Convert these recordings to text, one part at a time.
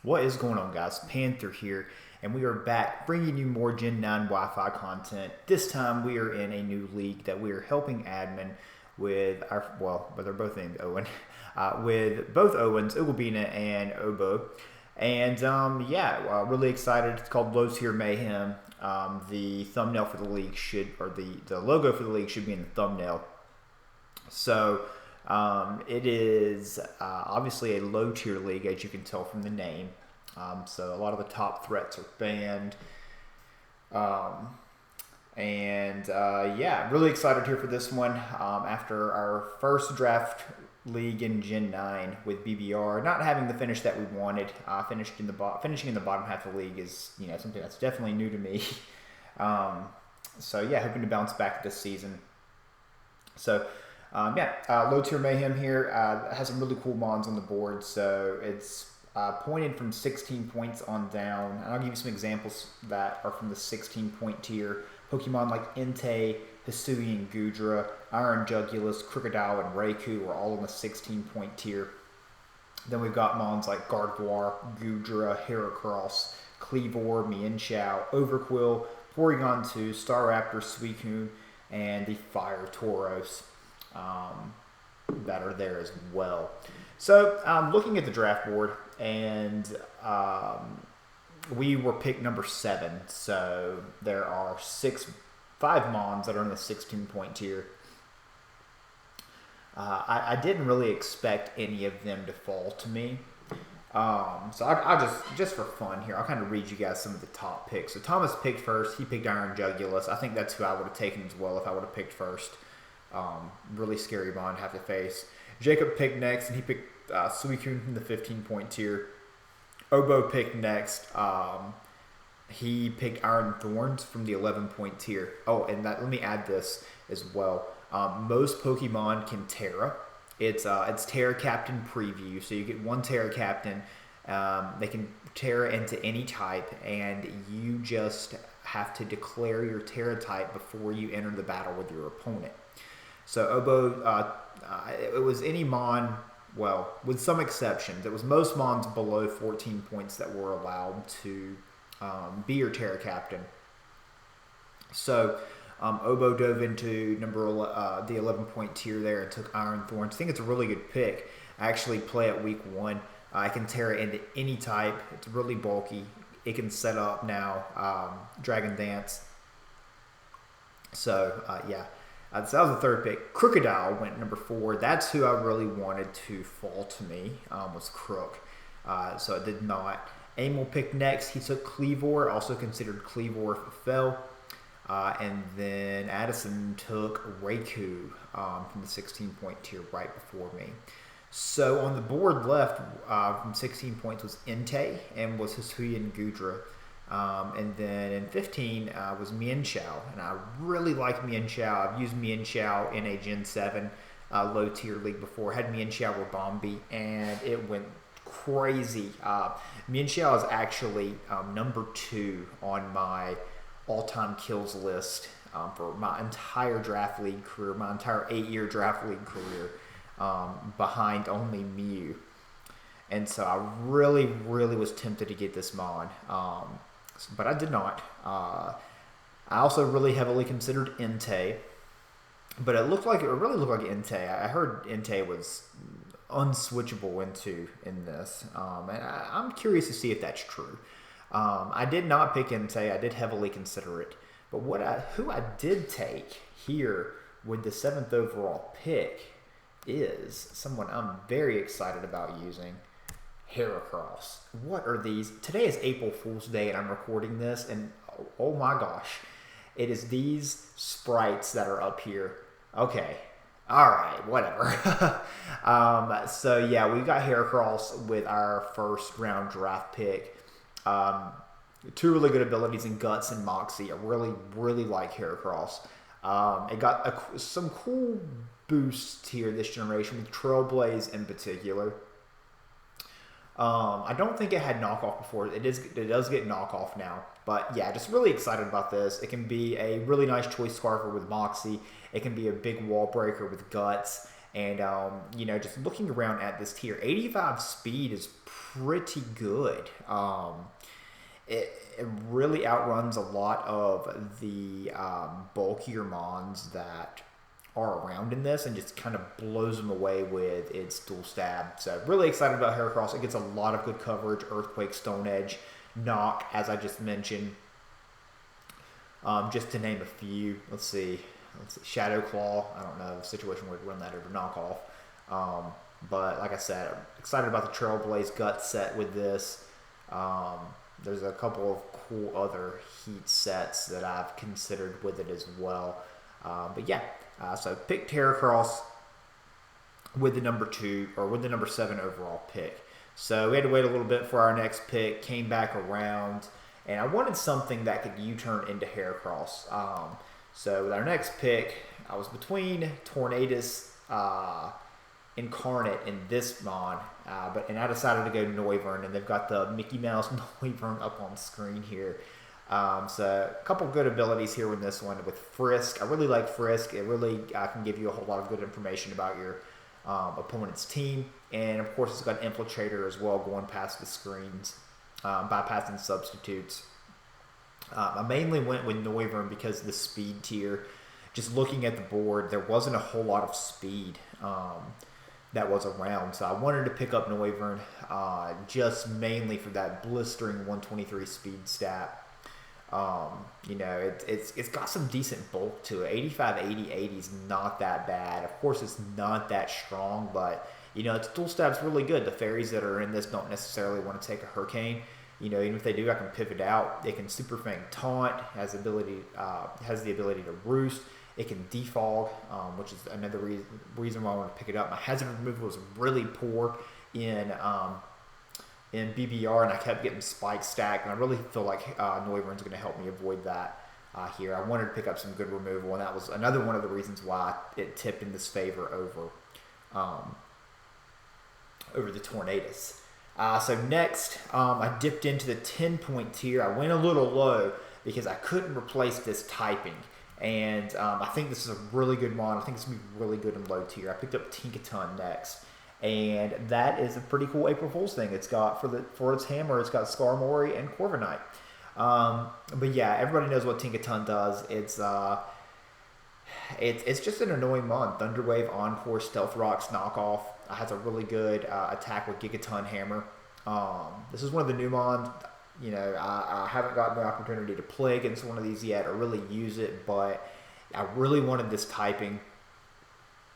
What is going on, guys? Panther here, and we are back bringing you more Gen 9 Wi-Fi content. This time we are in a new league that we are helping admin with but they're both named Owen, with both Owens, Ugobina and Obo. And really excited. It's called Low Tier Mayhem. The thumbnail for the league the logo for the league should be in the thumbnail. So it is obviously a low tier league, as you can tell from the name. So a lot of the top threats are banned. Really excited here for this one. After our first draft league in Gen 9 with BBR, not having the finish that we wanted, finishing in the bottom half of the league is something that's definitely new to me. Hoping to bounce back this season. Low Tier Mayhem here has some really cool mons on the board. So it's pointed from 16 points on down. And I'll give you some examples that are from the 16-point tier. Pokemon like Entei, Hisui, and Goodra, Iron Jugulus, Crocodile, and Raikou are all in the 16-point tier. Then we've got mons like Gardevoir, Goodra, Heracross, Kleavor, Mienshao, Overquill, Porygon 2, Staraptor, Suicune, and the Fire Tauros that are there as well. So looking at the draft board, and we were picked number 7. So there are 5 mons that are in the 16-point tier. I didn't really expect any of them to fall to me. So I'll just for fun here, I'll kind of read you guys some of the top picks. So Thomas picked first. He picked Iron Jugulus. I think that's who I would have taken as well if I would have picked first. Really scary mon to have to face. Jacob picked next, and he picked Suicune from the 15-point tier. Obo picked next. He picked Iron Thorns from the 11-point tier. Oh, and let me add this as well. Most Pokemon can Terra. It's Terra Captain preview, so you get one Terra Captain. They can Terra into any type, and you just have to declare your Terra type before you enter the battle with your opponent. So Obo, it was any mon, well, with some exceptions. It was most mons below 14 points that were allowed to be your Terra Captain. So Obo dove into the 11-point tier there and took Iron Thorns. I think it's a really good pick. I actually play at week 1. I can Terra into any type. It's really bulky. It can set up now Dragon Dance. So so that was the third pick. Crocodile went number 4. That's who I really wanted to fall to me, was Crook. So it did not. Amel picked next. He took Kleavor, also considered Kleavor if it fell. And then Addison took Raikou from the 16-point tier right before me. So on the board left from 16 points was Entei and was Hisui and Goodra. And then in 15 was Mienshao, and I really like Mienshao. I've used Mienshao in a Gen 7 low tier league before. Had Mienshao with Bombi, and it went crazy. Mienshao is actually number 2 on my all-time kills list for my entire draft league career, my entire 8-year draft league career, behind only Mew. And so I really, really was tempted to get this mon. But I did not. I also really heavily considered Entei, but it really looked like Entei. I heard Entei was unswitchable in this, and I'm curious to see if that's true. I did not pick Entei. I did heavily consider it, but who I did take here with the 7th overall pick is someone I'm very excited about using. Heracross. What are these? Today is April Fool's Day, and I'm recording this, and oh my gosh, it is these sprites that are up here. Okay, all right, whatever. We got Heracross with our first round draft pick. 2 really good abilities in Guts and Moxie. I really, really like Heracross. It got some cool boosts here this generation with Trailblaze in particular. I don't think it had knockoff before. It does get knockoff now. But yeah, just really excited about this. It can be a really nice choice scarfer with Moxie. It can be a big wall breaker with Guts. And, you know, just looking around at this tier, 85 speed is pretty good. It really outruns a lot of the bulkier mons that are around in this and just kind of blows them away with its dual stab. So really excited about Heracross. It gets a lot of good coverage. Earthquake, Stone Edge, Knock, as I just mentioned. Just to name a few. Let's see. Shadow Claw. I don't know the situation where we'd run that over knockoff. But like I said, I'm excited about the Trailblaze Gut set with this. There's a couple of cool other heat sets that I've considered with it as well. But yeah, so picked Heracross with the number 2 or with the number 7 overall pick. So we had to wait a little bit for our next pick. Came back around, and I wanted something that could U-turn into Heracross. So with our next pick, I was between Tornadus Incarnate and this mon, and I decided to go Noivern, and they've got the Mickey Mouse Noivern up on screen here. So a couple good abilities here with this one. With Frisk, I really like Frisk. It really can give you a whole lot of good information about your opponent's team, and of course it's got Infiltrator as well, going past the screens, bypassing substitutes. I mainly went with Noivern because of the speed tier. Just looking at the board, there wasn't a whole lot of speed that was around, so I wanted to pick up Noivern just mainly for that blistering 123 speed stat. You know, it's got some decent bulk to it. 85, 80, 80 is not that bad. Of course, it's not that strong, but you know, its dual stab's really good. The fairies that are in this don't necessarily want to take a Hurricane. You know, even if they do, I can pivot out. It can Super Fang Taunt, has the ability to Roost. It can Defog, which is another reason why I want to pick it up. My hazard removal was really poor in BBR, and I kept getting spike stacked, and I really feel like Noivern's going to help me avoid that here. I wanted to pick up some good removal, and that was another one of the reasons why it tipped in this favor over the Tornadus. So next, I dipped into the 10-point tier. I went a little low because I couldn't replace this typing. And I think this is a really good mon. I think it's going to be really good in low tier. I picked up Tinkaton next. And that is a pretty cool April Fool's thing. It's got, for its hammer, it's got Skarmory and Corviknight. But yeah, everybody knows what Tinkaton does. It's just an annoying mon. Thunderwave, Encore, Stealth Rocks, Knockoff. Has a really good attack with Gigaton Hammer. This is one of the new mons. You know, I haven't gotten the opportunity to play against one of these yet or really use it, but I really wanted this typing.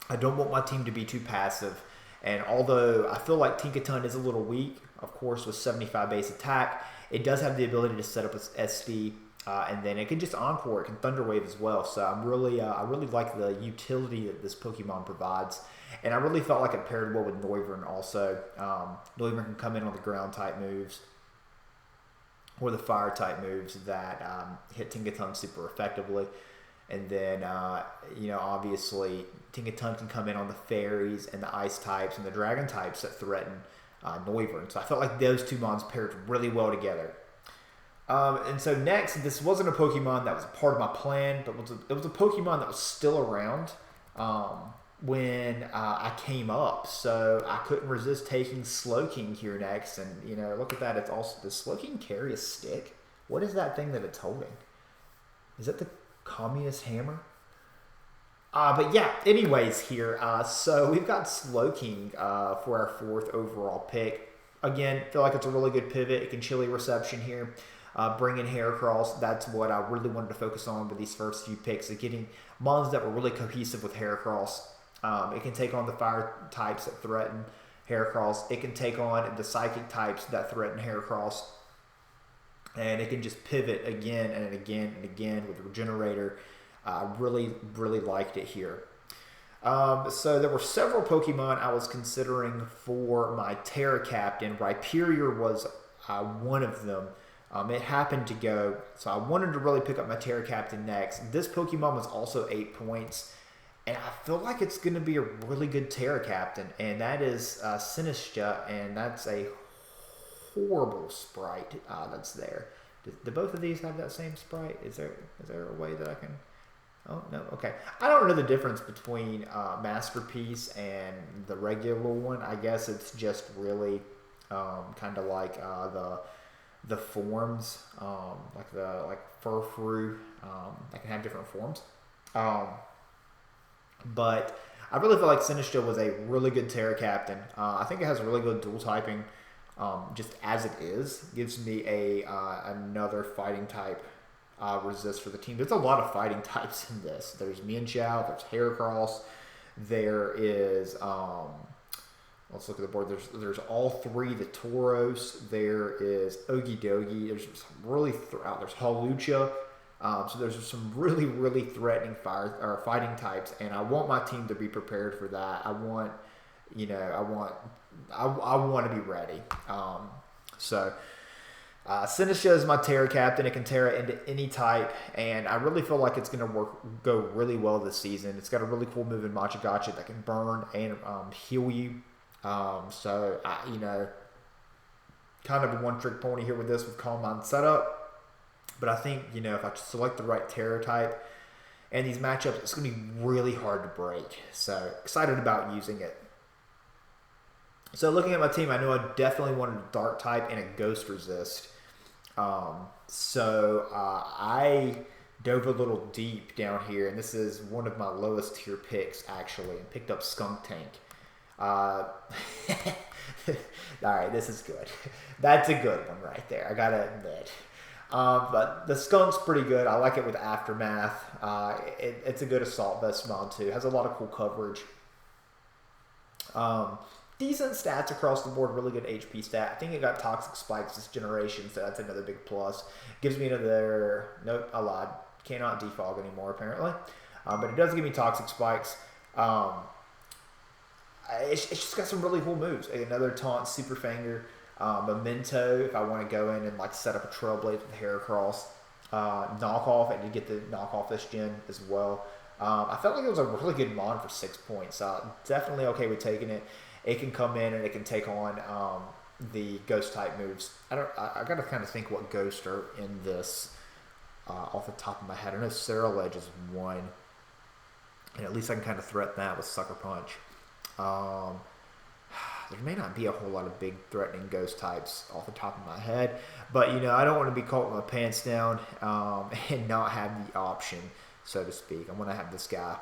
I don't want my team to be too passive. And although I feel like Tinkaton is a little weak, of course, with 75 base attack, it does have the ability to set up its SD, and then it can just Encore. It can Thunderwave as well. So I really like the utility that this Pokemon provides. And I really felt like it paired well with Noivern also. Noivern can come in on the ground type moves or the fire type moves that hit Tinkaton super effectively. And then, you know, obviously, Tinkaton can come in on the fairies and the ice types and the dragon types that threaten Noivern. So I felt like those two mons paired really well together. And so next, this wasn't a Pokemon that was a part of my plan, but it was a Pokemon that was still around when I came up. So I couldn't resist taking Slowking here next. And, you know, look at that. It's also, does Slowking carry a stick? What is that thing that it's holding? Is that the Communist Hammer? But yeah, anyways here, so we've got Slowking for our 4th overall pick. Again, feel like it's a really good pivot. It can chilly reception here. Bring in Heracross. That's what I really wanted to focus on with these first few picks, of getting mons that were really cohesive with Heracross. It can take on the fire types that threaten Heracross. It can take on the psychic types that threaten Heracross. And it can just pivot again and again and again with Regenerator. I really liked it here. So there were several Pokemon I was considering for my Terra Captain. Rhyperior was one of them. It happened to go, so I wanted to really pick up my Terra Captain next. This Pokemon was also 8 points, and I feel like it's going to be a really good Terra Captain, and that is Sinistcha, and that's a horrible sprite that's there. Do both of these have that same sprite? Is there a way that I can Oh, no, okay. I don't know the difference between Masterpiece and the regular one. I guess it's just really kind of like the forms, like Furfrou. That can have different forms. Um, but I really feel like Sinistcha was a really good Terra Captain. I think it has really good dual typing. Just as it is, gives me a another fighting type resist for the team. There's a lot of fighting types in this. There's Mian Chao, there's Heracross, there is let's look at the board. There's all three, the Tauros, there is Ogie Dogie, there's some really there's Hawlucha. So there's some really threatening fighting types, and I want my team to be prepared for that. I want to be ready. Sinistcha is my Terra Captain. It can Terra into any type, and I really feel like it's going to go really well this season. It's got a really cool move in Machigacha that can burn and heal you. Kind of a one-trick pony here with this with Calm Mind setup. But I think, if I select the right Terra type and these matchups, it's going to be really hard to break. So excited about using it. So looking at my team, I know I definitely wanted a Dark type and a Ghost resist. I dove a little deep down here, and this is one of my lowest tier picks, actually, and picked up Skunk Tank. All right, this is good. That's a good one right there, I gotta admit. But the Skunk's pretty good. I like it with Aftermath. It's a good assault vest mod too. It has a lot of cool coverage. Decent stats across the board. Really good HP stat. I think it got Toxic Spikes this generation, so that's another big plus. Gives me another... Nope, I lied. Cannot defog anymore, apparently. But it does give me Toxic Spikes. It's just got some really cool moves. Another Taunt, Super Fanger. Memento, if I want to go in and set up a Trailblaze with Heracross. Knockoff, I did get the Knockoff this gen as well. I felt like it was a really good mod for 6 points. Definitely okay with taking it. It can come in and it can take on the Ghost type moves. I got to kind of think what Ghosts are in this off the top of my head. I know Leauge is one, and at least I can kind of threaten that with Sucker Punch. There may not be a whole lot of big threatening Ghost types off the top of my head, but I don't want to be caught with my pants down and not have the option, so to speak. I want to have this guy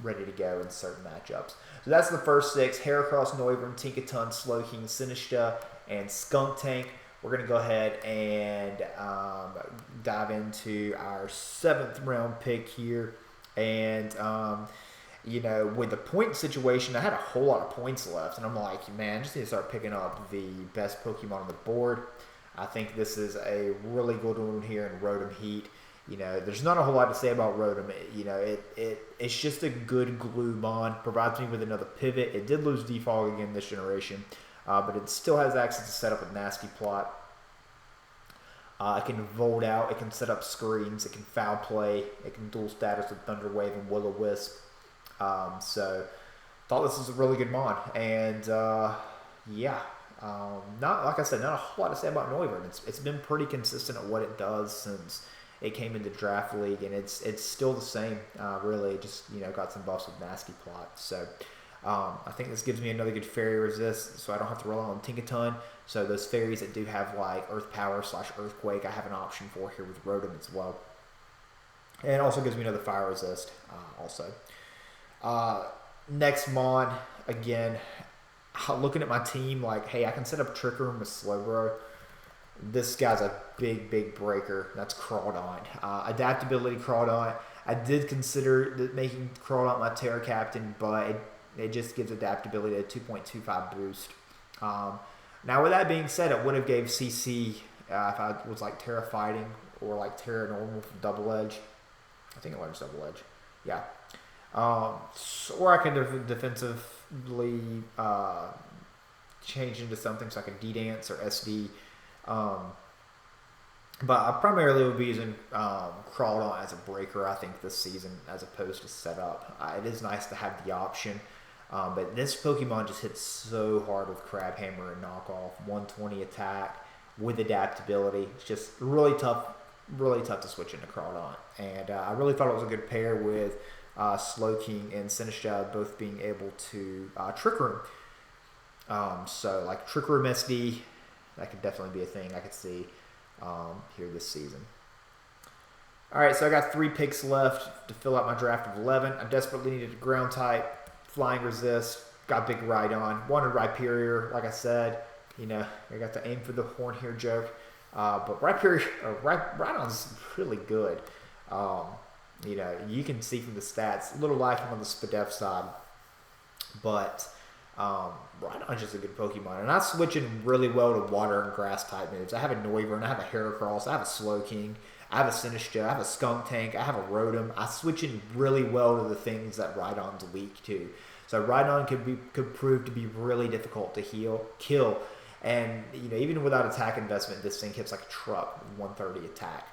ready to go in certain matchups. So that's the first 6: Heracross, Noivern, Tinkaton, Slowking, Sinistcha, and Skunk Tank. We're going to go ahead and dive into our 7th round pick here. And with the point situation, I had a whole lot of points left, and I'm like, man, I just need to start picking up the best Pokemon on the board. I think this is a really good one here in Rotom Heat. There's not a whole lot to say about Rotom. It's just a good glue mod. Provides me with another pivot. It did lose defog again this generation, but it still has access to set up a Nasty Plot. It can Volt Out. It can set up screens. It can Foul Play. It can dual status with Thunder Wave and Will-O-Wisp. So thought this was a really good mod, and not like I said, not a whole lot to say about Noivern. It's been pretty consistent at what it does since it came into Draft League, and it's still the same. Really, just got some buffs with Nasty Plot. So I think this gives me another good fairy resist, so I don't have to rely on Tinkaton. So those fairies that do have Earth Power / Earthquake, I have an option for here with Rotom as well, and it also gives me another fire resist also. Next mod, again, looking at my team, hey, I can set up Trick Room with Slowbro. This guy's a big breaker. That's Crawdaunt. Adaptability Crawdaunt. I did consider making Crawdaunt my Terra Captain, but it just gives adaptability at 2.25 boost. Now, with that being said, it would have gave CC if I was Terra Fighting or Terra Normal from Double Edge. I think it learns Double Edge. Yeah. Or I could defensively change into something so I could D-Dance or SD. But I primarily would be using Crawdaunt as a breaker, I think, this season, as opposed to setup. It is nice to have the option. But this Pokemon just hits so hard with Crabhammer and Knockoff. 120 attack with adaptability. It's just really tough really tough to switch into Crawdaunt. And I really thought it was a good pair with Slowking and Sinistcha both being able to Trick Room. So like Trick Room SD, that could definitely be a thing I could see here this season. All right, so I got 3 picks left to fill out my draft of 11. I desperately needed a ground type, flying resist, got big Rhydon, wanted Rhyperior, like I said. You know, I got to aim for the horn here joke. But Rhydon's really good. You know, you can see from the stats, a little lacking on the Spadef side, but Rhydon's just a good Pokemon. And I'm switching really well to water and grass type moves. I have a Noivern, I have a Heracross, I have a Slowking, I have a Sinistcha, I have a Skunk Tank, I have a Rotom. I switch in really well to the things that Rhydon's weak to. So Rhydon could prove to be really difficult to kill. And you know, even without attack investment, this thing hits like a truck with 130 attack.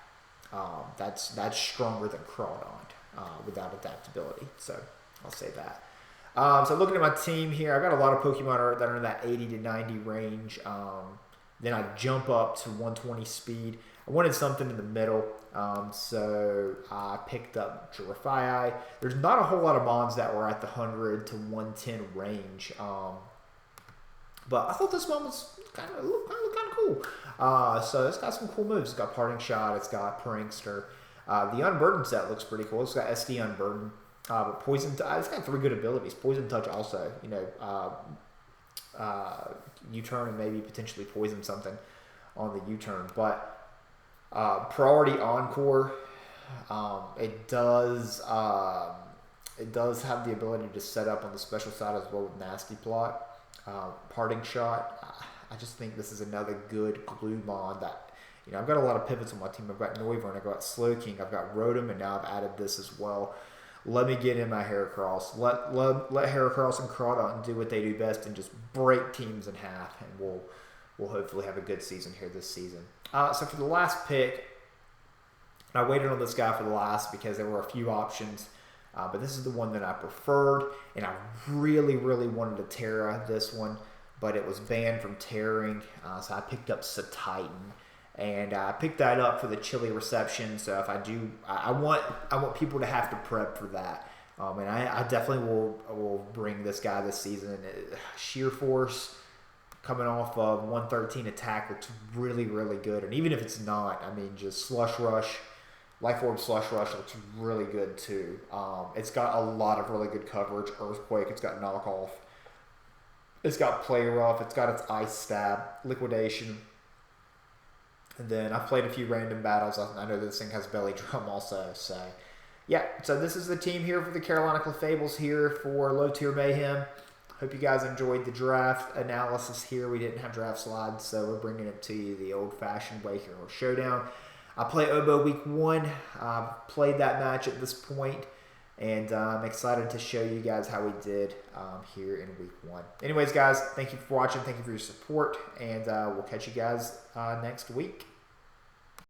That's stronger than Crawdaunt without adaptability. So I'll say that. So looking at my team here, I've got a lot of Pokemon that are in that 80 to 90 range. Then I jump up to 120 speed. I wanted something in the middle, so I picked up Girafai. There's not a whole lot of mons that were at the 100 to 110 range, but I thought this one was kind of cool. So it's got some cool moves. It's got Parting Shot. It's got Prankster. The Unburdened set looks pretty cool. It's got SD Unburdened. But Poison. It's got 3 good abilities. Poison Touch also. You know, U-turn and maybe potentially poison something on the U-turn. But Priority Encore. It does have the ability to set up on the special side as well with Nasty Plot. Parting Shot. I just think this is another good glue mon that, you know, I've got a lot of pivots on my team. I've got Noivern, I've got Slowking, I've got Rotom, and now I've added this as well. Let me get in my Heracross. Let Heracross and Crawdaunt do what they do best and just break teams in half, and we'll hopefully have a good season here this season. So for the last pick, I waited on this guy for the last because there were a few options. But this is the one that I preferred, and I really, really wanted to Terra this one, but it was banned from tearing, so I picked up Satitan, and I picked that up for the chilly reception. So if I do, I want people to have to prep for that, and I definitely will bring this guy this season. Sheer Force coming off of 113 attack looks really, really good, and even if it's not, I mean, just Slush Rush. Life Orb Slush Rush looks really good too. It's got a lot of really good coverage. Earthquake, it's got Knockoff. It's got Play Rough, it's got its Ice Stab, Liquidation. And then I've played a few random battles. I know this thing has Belly Drum also. So yeah, so this is the team here for the Carolina Clefables here for Low Tier Mayhem. Hope you guys enjoyed the draft analysis here. We didn't have draft slides, so we're bringing it to you the old-fashioned way here on Showdown. I play Oboe week 1. I've played that match at this point, and I'm excited to show you guys how we did here in week 1. Anyways, guys, thank you for watching. Thank you for your support, and we'll catch you guys next week.